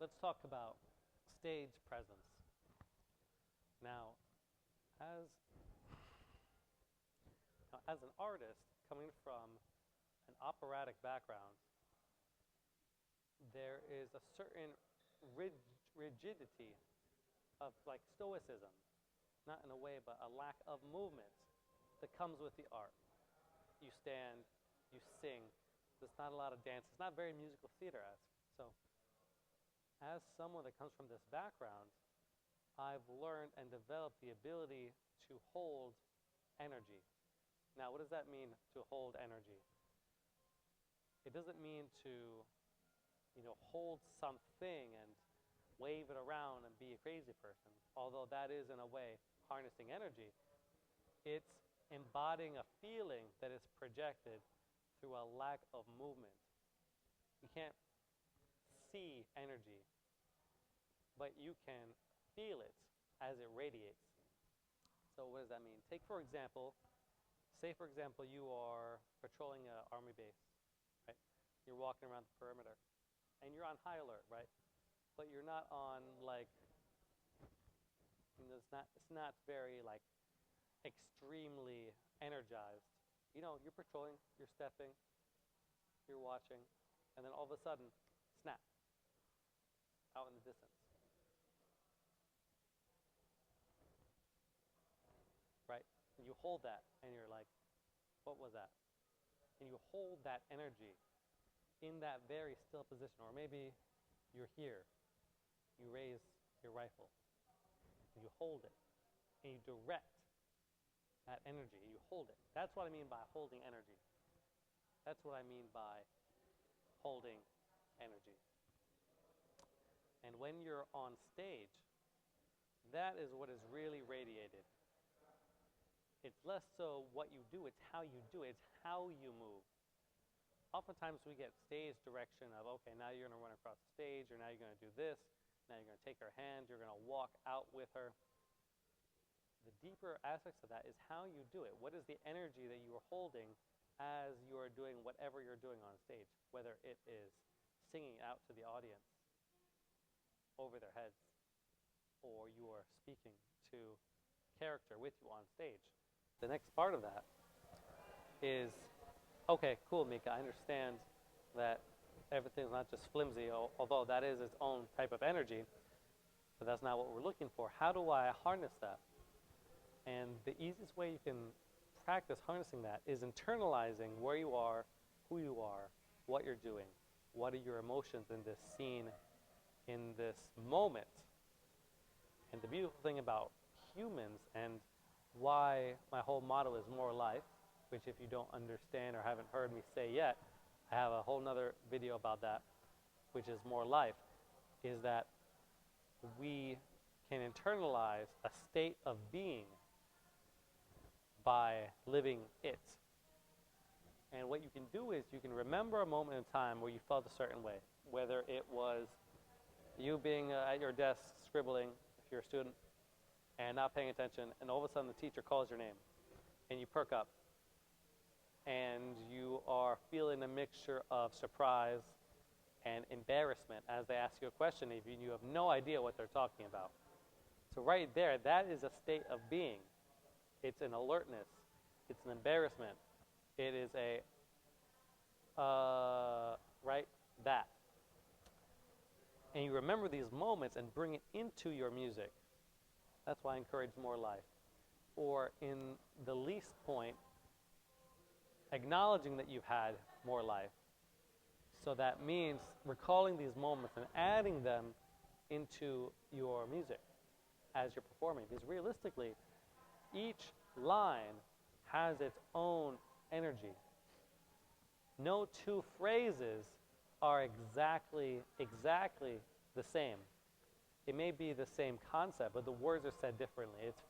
let's talk about stage presence. Now, as, as an artist coming from an operatic background, there is a certain rigidity of like stoicism, not in a way, but a lack of movement that comes with the art. You stand, you sing. There's not a lot of dance. It's not very musical theater-esque. So as someone that comes from this background, I've learned and developed the ability to hold energy. Now, what does that mean, to hold energy? It doesn't mean to, hold something and wave it around and be a crazy person, although that is, in a way, harnessing energy. It's embodying a feeling that is projected through a lack of movement. You can't see energy, but you can feel it as it radiates. So what does that mean? Say for example, you are patrolling an army base, right? You're walking around the perimeter, and you're on high alert, right? But you're not on like, it's not very like extremely energized. You're patrolling, you're stepping, you're watching, and then all of a sudden, snap, out in the distance. Right? And you hold that, and you're like, what was that? And you hold that energy in that very still position. Or maybe you're here, you raise your rifle, and you hold it, and you direct that energy, you hold it. That's what I mean by holding energy. That's what I mean by holding energy. And when you're on stage, that is what is really radiated. It's less so what you do, it's how you do it, it's how you move. Oftentimes we get stage direction of, okay, now you're going to run across the stage, or now you're going to do this, now you're going to take her hand, you're going to walk out with her. The deeper aspects of that is how you do it. What is the energy that you are holding as you are doing whatever you're doing on stage, whether it is singing out to the audience over their heads, or you are speaking to character with you on stage. The next part of that is, okay, cool, Mika, I understand that everything's not just flimsy, although that is its own type of energy, but that's not what we're looking for. How do I harness that? And the easiest way you can practice harnessing that is internalizing where you are, who you are, what you're doing, what are your emotions in this scene, in this moment. And the beautiful thing about humans, and why my whole motto is more life, which if you don't understand or haven't heard me say yet, I have a whole nother video about that, which is more life, is that we can internalize a state of being by living it. And what you can do is you can remember a moment in time where you felt a certain way, whether it was you being at your desk scribbling, if you're a student, and not paying attention, and all of a sudden the teacher calls your name, and you perk up, and you are feeling a mixture of surprise and embarrassment as they ask you a question, even you have no idea what they're talking about. So right there, that is a state of being. It's an alertness. It's an embarrassment. It is a, right, that. And you remember these moments and bring it into your music. That's why I encourage more life. Or in the least point, acknowledging that you've had more life. So that means recalling these moments and adding them into your music as you're performing. Because realistically, each line has its own energy. No two phrases are exactly the same. It may be the same concept, but the words are said differently. It's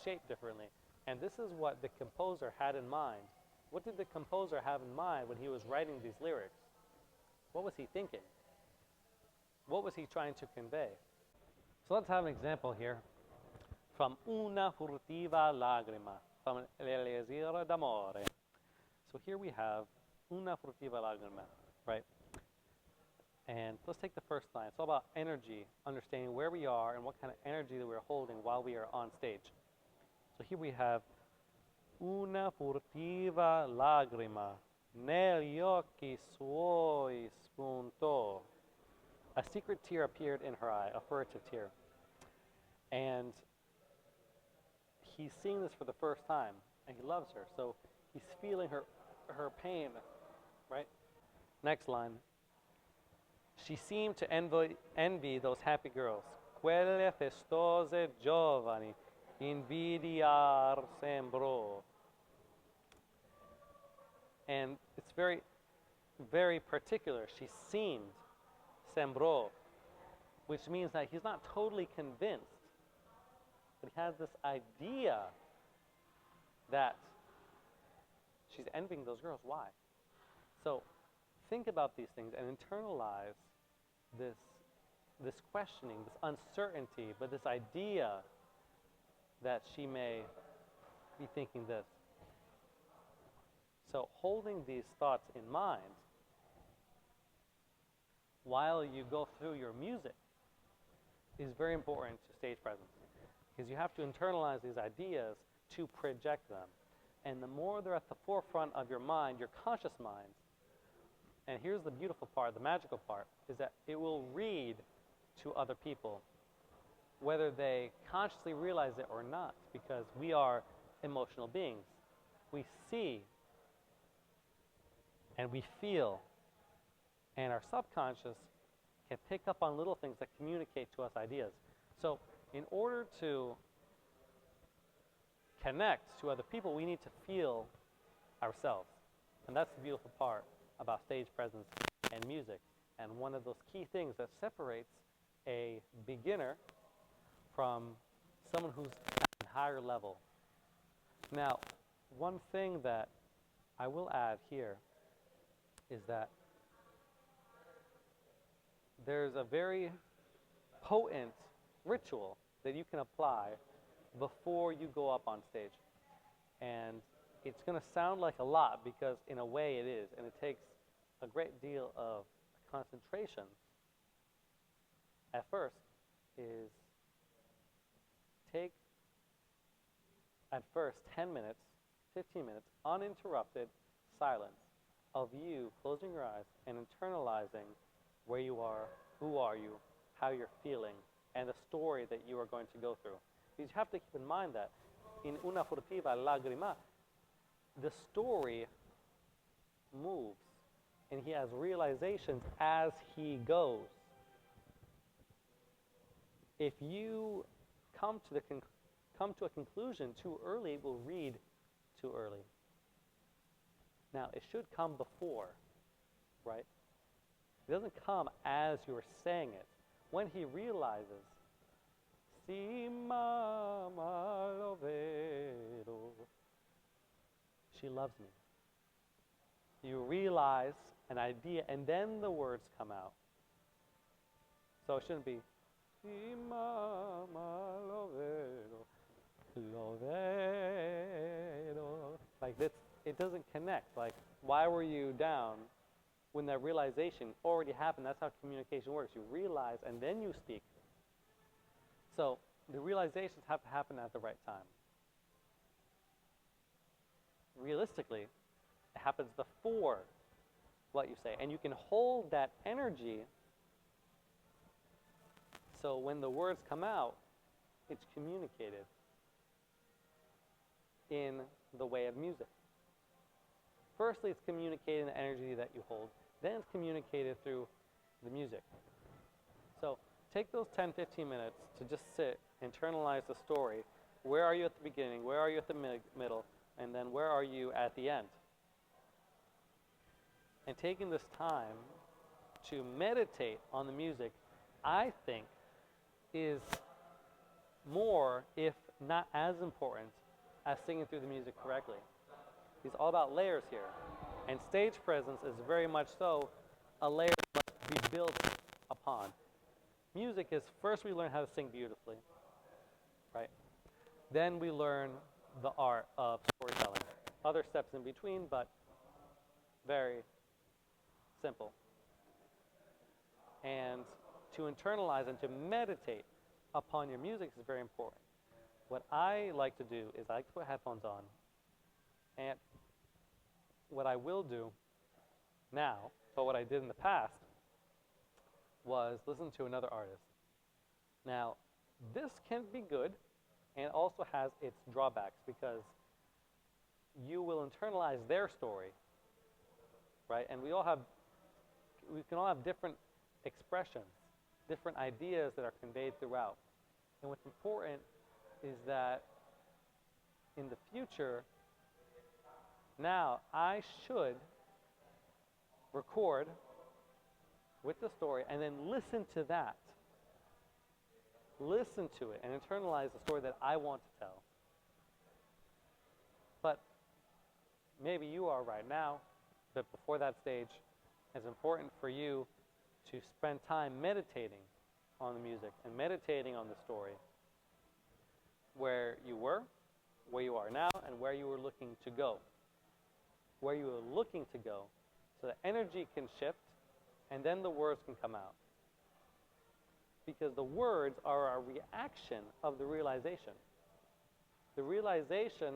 shaped differently. And this is what the composer had in mind. What did the composer have in mind when he was writing these lyrics? What was he thinking? What was he trying to convey? So let's have an example here from Una furtiva lagrima, from L'Elisir d'amore. So here we have Una furtiva lagrima, right? And let's take the first line. It's all about energy, understanding where we are and what kind of energy that we're holding while we are on stage. So here we have una furtiva lagrima negli occhi suoi spuntò. A secret tear appeared in her eye, a furtive tear. And he's seeing this for the first time, and he loves her. So he's feeling her pain, right? Next line. She seemed to envy those happy girls. Quelle festose giovani, invidiar sembrò. And it's very, very particular. She seemed, sembrò, which means that he's not totally convinced, but he has this idea that she's envying those girls. Why? So think about these things and internalize this questioning, this uncertainty, but this idea that she may be thinking this. So holding these thoughts in mind while you go through your music is very important to stage presence, because you have to internalize these ideas to project them. And the more they're at the forefront of your mind, your conscious mind, and here's the beautiful part, the magical part, is that it will read to other people, whether they consciously realize it or not, because we are emotional beings. We see and we feel, and our subconscious can pick up on little things that communicate to us ideas. So in order to connect to other people, we need to feel ourselves. And that's the beautiful part about stage presence and music. And one of those key things that separates a beginner from someone who's at a higher level. Now, one thing that I will add here is that there's a very potent ritual that you can apply before you go up on stage. And it's going to sound like a lot, because in a way it is, and it takes a great deal of concentration at first, is take at first 10 minutes, 15 minutes, uninterrupted silence of you closing your eyes and internalizing where you are, who are you, how you're feeling, and the story that you are going to go through. Because you have to keep in mind that in una furtiva lagrima, the story moves, and he has realizations as he goes. If you come to a conclusion too early, it will read too early. Now, it should come before, right? It doesn't come as you're saying it. When he realizes, si mama lo vedo, she loves me. You realize an idea, and then the words come out. So it shouldn't be, si mama lo vedo. Like this, it doesn't connect. Like, why were you down when that realization already happened? That's how communication works. You realize and then you speak. So the realizations have to happen at the right time. Realistically, it happens before what you say. And you can hold that energy so when the words come out, it's communicated in the way of music. Firstly, it's communicated in the energy that you hold. Then it's communicated through the music. So take those 10, 15 minutes to just sit, internalize the story. Where are you at the beginning? Where are you at the middle? And then where are you at the end? And taking this time to meditate on the music, I think, is more, if not as important, as singing through the music correctly. It's all about layers here. And stage presence is very much so a layer that must be built upon. Music is, first we learn how to sing beautifully, right? Then we learn the art of storytelling. Other steps in between, but very simple. And to internalize and to meditate upon your music is very important. What I like to do is I like to put headphones on, and what I will do now, but what I did in the past, was listen to another artist. Now, this can be good, and also has its drawbacks, because you will internalize their story, right? And we can all have different expressions, different ideas that are conveyed throughout. And what's important is that in the future, now I should record with the story and then listen to that. Listen to it and internalize the story that I want to tell. But maybe you are right now, but before that stage, it's important for you to spend time meditating on the music and meditating on the story, where you were, where you are now, and where you were looking to go. Where you were looking to go, so the energy can shift, and then the words can come out. Because the words are a reaction of the realization. The realization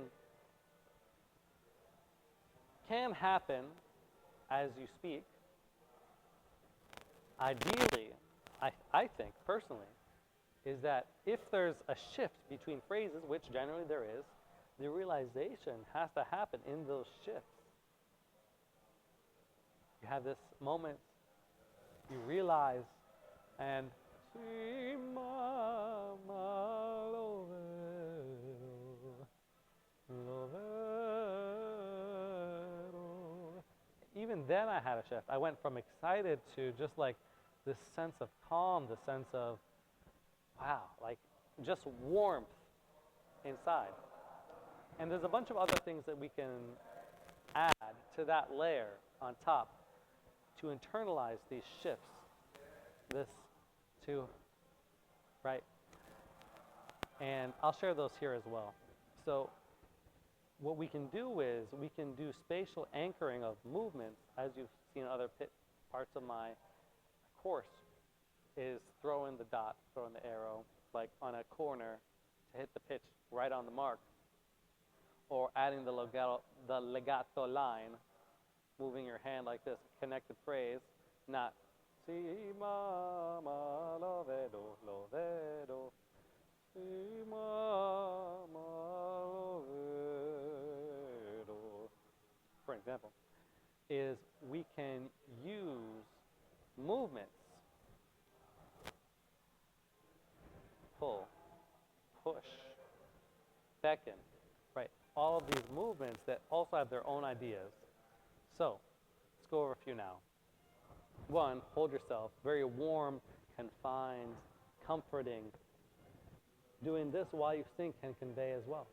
can happen as you speak. Ideally, I think, personally, is that if there's a shift between phrases, which generally there is, the realization has to happen in those shifts. You have this moment, you realize, and even then I had a shift. I went from excited to just like this sense of calm, the sense of, wow, like just warmth inside. And there's a bunch of other things that we can add to that layer on top to internalize these shifts. This too, right? And I'll share those here as well. So what we can do is we can do spatial anchoring of movements, as you've seen in other parts of my course, is throw in the dot, throw in the arrow, like on a corner to hit the pitch right on the mark, or adding the legato line, moving your hand like this, connected phrase, not si mama lo vedo, si mama lo vedo, for example, is we can use movements, pull, push, beckon, right? All of these movements that also have their own ideas. So, let's go over a few now. One, hold yourself, very warm, confined, comforting. Doing this while you think can convey as well.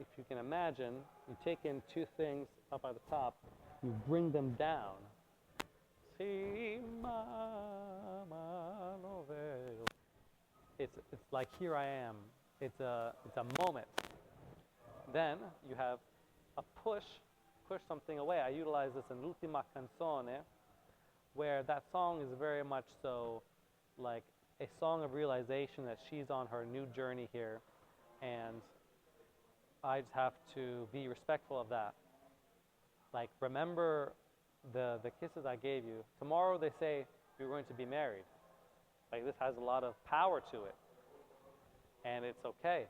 If you can imagine, you take in two things up at the top, you bring them down. It's like here I am. It's a moment. Then you have a push something away. I utilize this in L'ultima canzone, where that song is very much so like a song of realization that she's on her new journey here, and I just have to be respectful of that. Like, remember the kisses I gave you. Tomorrow they say you're going to be married. Like, this has a lot of power to it, and it's okay.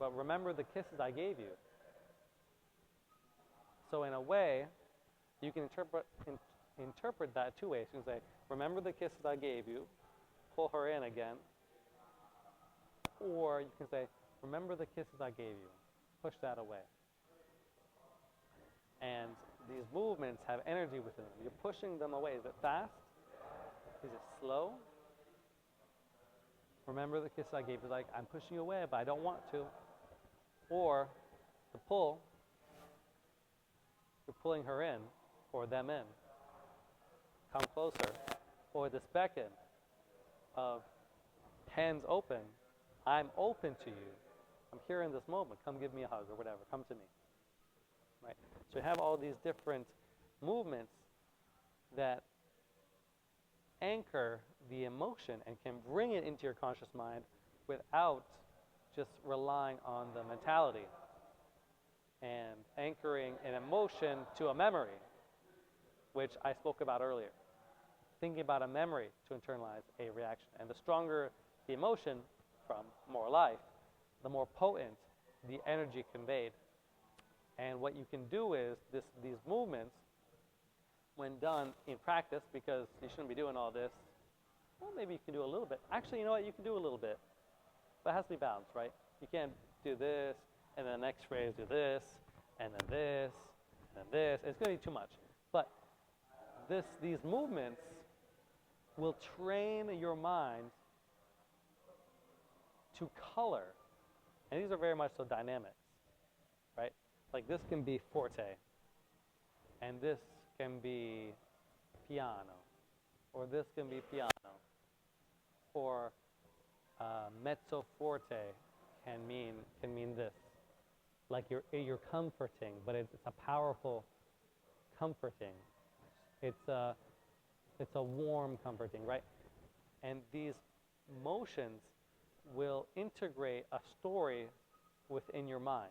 But remember the kisses I gave you. So in a way, you can interpret that two ways. You can say, remember the kisses I gave you, pull her in again. Or you can say, remember the kisses I gave you, push that away. And these movements have energy within them. You're pushing them away. Is it fast? Is it slow? Remember the kiss I gave you, like, I'm pushing you away, but I don't want to. Or the pull, you're pulling her in, or them in. Come closer. Or this beckon of hands open. I'm open to you. I'm here in this moment. Come give me a hug or whatever. Come to me. Right? So you have all these different movements that anchor the emotion and can bring it into your conscious mind without just relying on the mentality and anchoring an emotion to a memory, which I spoke about earlier. Thinking about a memory to internalize a reaction. And the stronger the emotion from more life, the more potent the energy conveyed. And what you can do is these movements, when done in practice, because you shouldn't be doing all this, well, maybe you can do a little bit. Actually, you know what? You can do a little bit. But it has to be balanced, right? You can't do this, and then the next phrase do this, and then this, and then this. It's going to be too much. But these movements will train your mind to color. And these are very much so dynamics, right? Like this can be forte, and this can be piano, or this can be piano, or mezzo forte can mean this. Like you're comforting, but it's a powerful comforting. It's a warm comforting, right? And these motions will integrate a story within your mind.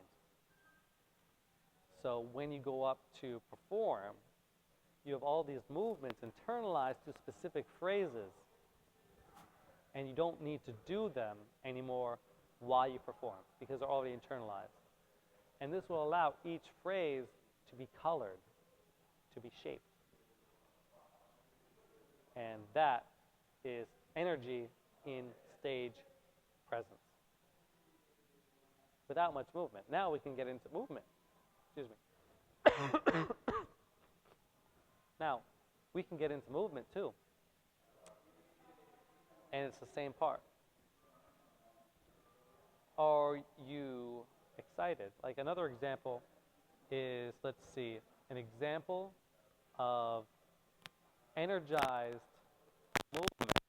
So when you go up to perform, you have all these movements internalized to specific phrases, and you don't need to do them anymore while you perform because they're already internalized. And this will allow each phrase to be colored, to be shaped. And that is energy in stage presence. Without much movement. Now we can get into movement. Excuse me. Now, we can get into movement too. And it's the same part. Are you excited? Like another example is, let's see, an example of energized movement,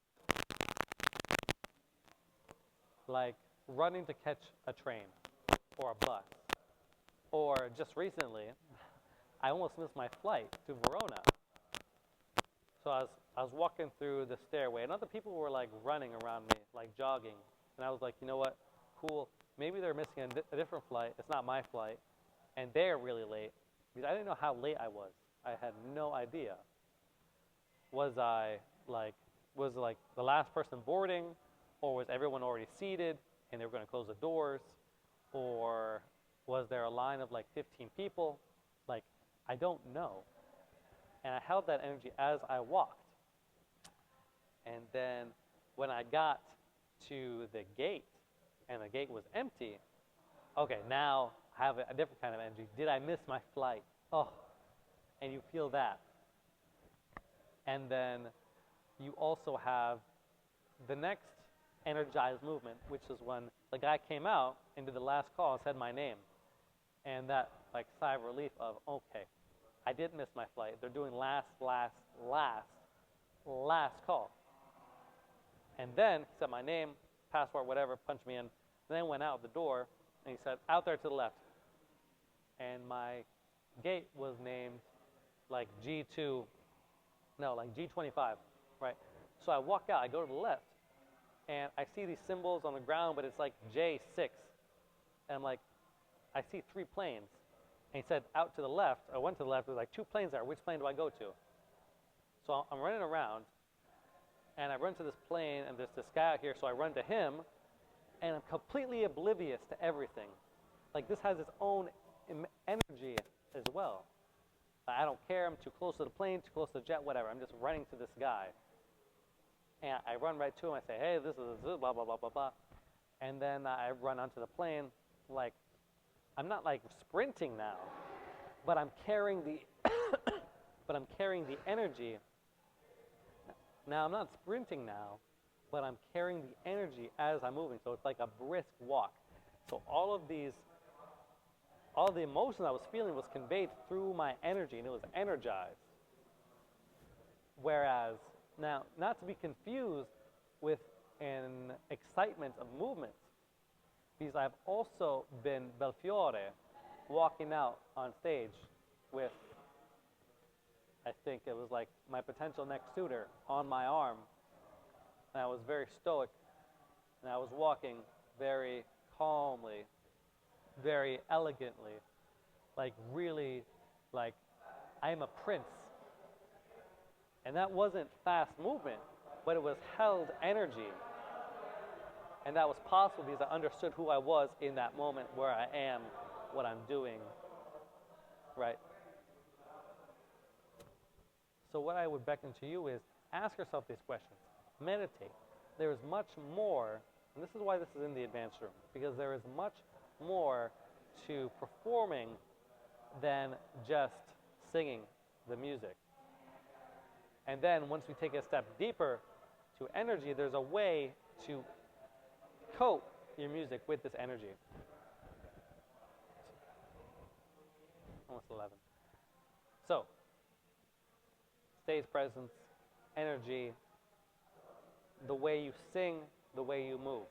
like running to catch a train or a bus. Or just recently, I almost missed my flight to Verona. So I was walking through the stairway, and other people were like running around me, like jogging. And I was like, you know what? Cool. Maybe they're missing a different flight. It's not my flight. And they're really late. Because I didn't know how late I was. I had no idea. Was I the last person boarding? Or was everyone already seated and they were going to close the doors? Or was there a line of like 15 people? Like, I don't know. And I held that energy as I walked. And then when I got to the gate and the gate was empty, okay, now I have a different kind of energy. Did I miss my flight? Oh, and you feel that. And then you also have the next energized movement, which is when the guy came out and did the last call and said my name. And that like sigh of relief of, okay, I did miss my flight. They're doing last call. And then he said my name, passport, whatever, punched me in, and then went out the door, and he said, out there to the left. And my gate was named like G2, no, like G25, right? So I walk out, I go to the left, and I see these symbols on the ground, but it's like J6. And I'm like, I see 3 planes. And he said, out to the left. I went to the left. There's like 2 planes there. Which plane do I go to? So I'm running around, and I run to this plane, and there's this guy out here. So I run to him, and I'm completely oblivious to everything. Like this has its own energy as well. I don't care. I'm too close to the plane, too close to the jet, whatever. I'm just running to this guy. And I run right to him. I say, hey, this is blah, blah, blah, blah, blah. And then I run onto the plane. Like, I'm not like sprinting now, but I'm carrying the energy. Now I'm not sprinting now, but I'm carrying the energy as I'm moving. So it's like a brisk walk. So all the emotion I was feeling was conveyed through my energy, and it was energized. Whereas, now, not to be confused with an excitement of movement, because I've also been Belfiore, walking out on stage with I think it was like my potential next suitor on my arm. And I was very stoic, and I was walking very calmly, very elegantly, like really, like I am a prince. And that wasn't fast movement, but it was held energy. And that was possible because I understood who I was in that moment, where I am, what I'm doing, right? So what I would beckon to you is ask yourself these questions. Meditate. There is much more, and this is why this is in the advanced room, because there is much more to performing than just singing the music. And then once we take a step deeper to energy, there's a way to coat your music with this energy. Almost 11. So, stage presence, energy, the way you sing, the way you move.